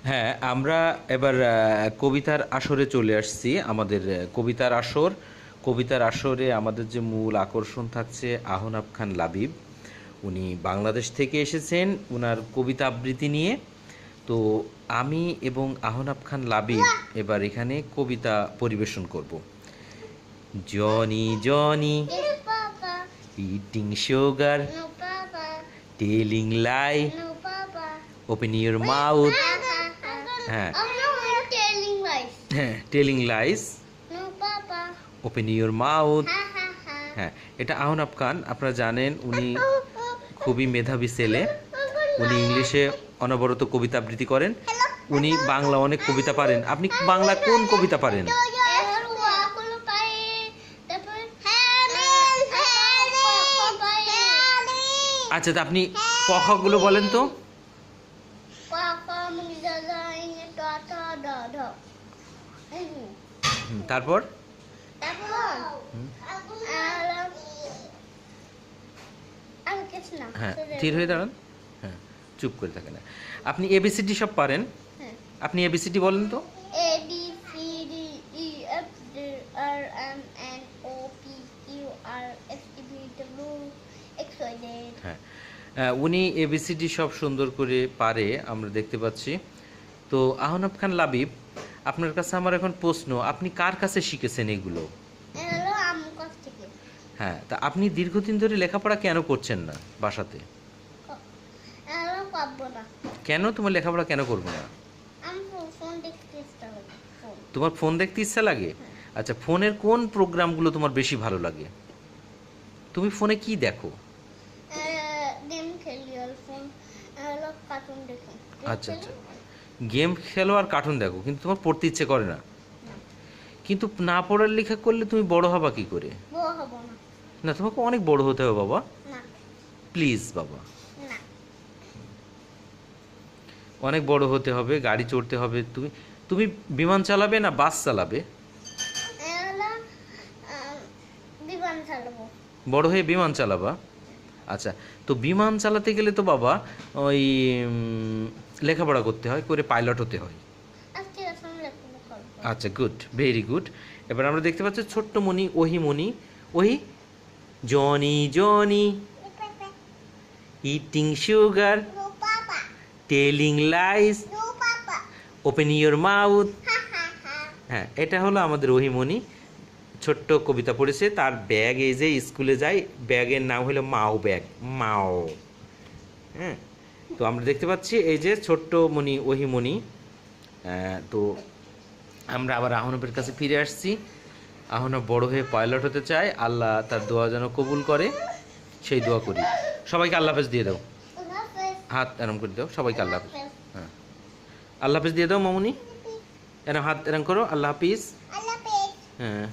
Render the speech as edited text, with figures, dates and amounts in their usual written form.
হ্যাঁ, আমরা এবার কবিতার আসরে চলে আসছি। আমাদের কবিতার আসরে আমাদের যে মূল আকর্ষণ থাকছে আহনাব খান লাবিব। উনি বাংলাদেশ থেকে এসেছেন উনার কবিতা আবৃত্তি নিয়ে। তো আমি এবং আহনাব খান লাবিব এবার এখানে কবিতা পরিবেশন করব। Johnny Johnny Yes, Papa. Eating sugar No, Papa. Telling lie No, Papa. Open your mouth. হ্যাঁ Oh no, I'm telling lies. হ্যাঁ, telling lines No, Papa. Open your mouth. Ha ha ha. হ্যাঁ, এটা আহনাব খান, আপনারা জানেন উনি খুবই মেধাবী ছেলে। উনি ইংলিশে অনবরত কবিতা আবৃত্তি করেন, উনি বাংলা অনেক কবিতা পারেন। আপনি বাংলা কোন কবিতা পারেন? আচ্ছা, তা আপনি কখগুলো বলেন তো। তারপর হ্যাঁ, স্থির হয়ে দাঁড়ান। হ্যাঁ, চুপ করে থাকেন না। আপনি এবিসিডি সব পারেন? আপনি এবিসিডি বলেন তো। A B C D E F G R M N O P Q R S T V W X Y Z. হ্যাঁ, উনি এবিসিডি সব সুন্দর করে পারে, আমরা দেখতে পাচ্ছি। তো আহনাব খান লাবিব, আপনার কাছে আমার এখন প্রশ্ন, আপনি কার কাছে শিখেছেন এগুলো? হ্যালো আমার কাছ থেকে হ্যাঁ, তা আপনি দীর্ঘদিন ধরে লেখাপড়া কেন করছেন না বাসাতে? হ্যালো পাবো না কেন তোমার লেখাপড়া কেন করবো না? আমি ফোন দেখতে ইচ্ছা করে ফোন তোমার ফোন দেখতে ইচ্ছা লাগে? আচ্ছা, ফোনের কোন প্রোগ্রামগুলো তোমার বেশি ভালো লাগে? তুমি ফোনে কি দেখো? গেম খেলি আর ফোন হ্যালো কার্টুন দেখি আচ্ছা আচ্ছা, গেম খেলো আর কার্টুন দেখো, কিন্তু তোমার পড়তে ইচ্ছে করে না। কিন্তু না পড়ার লেখা করলে তুমি বড় হবা কি করে? বড় হবো না না, তোমাকে অনেক বড় হতে হবে বাবা, না প্লিজ বাবা, না অনেক বড় হতে হবে, গাড়ি চড়তে হবে। তুমি তুমি বিমান চালাবে না বাস চালাবে? হ্যালো বিমান চালাবো বড় হয়ে বিমান চালাবা? আচ্ছা, তো বিমান চালাতে গেলে তো বাবা ওই লেখাপড়া করতে হয়, করে পাইলট হতে হয়। আজকে আসলে লেখাপড়া করবো আচ্ছা, গুড, ভেরি গুড। এবার আমরা দেখতে পাচ্ছি ছোট্ট মণি, মণি, ওহি Johnny Johnny eating sugar no papa telling lies no papa open your mouth. হা হা হা হ্যাঁ, এটা হলো আমাদের ওহিমনি, ছোট্ট কবিতা পড়েছে। তার ব্যাগ, এই যে স্কুলে যায়, ব্যাগের নাম হলো মাও ব্যাগ, মাও। হ্যাঁ, তো আমরা দেখতে পাচ্ছি এই যে ছোট্ট মণি ওহিমনি। তো আমরা আবার আহনবের কাছে ফিরে আসছি। আহনব বড় হয়ে পাইলট হতে চায়, আল্লাহ তার দোয়া যেন কবুল করে, সেই দোয়া করি। সবাইকে আল্লাহ হাফেজ দিয়ে দাও, হাত এরম করে দাও, সবাইকে আল্লাহ হাফেজ। হ্যাঁ, আল্লাহ হাফেজ দিয়ে দাও মামুনি, এরম হাত এরম করো, আল্লাহ হাফিজ। আল্লাহ পেট হ্যাঁ।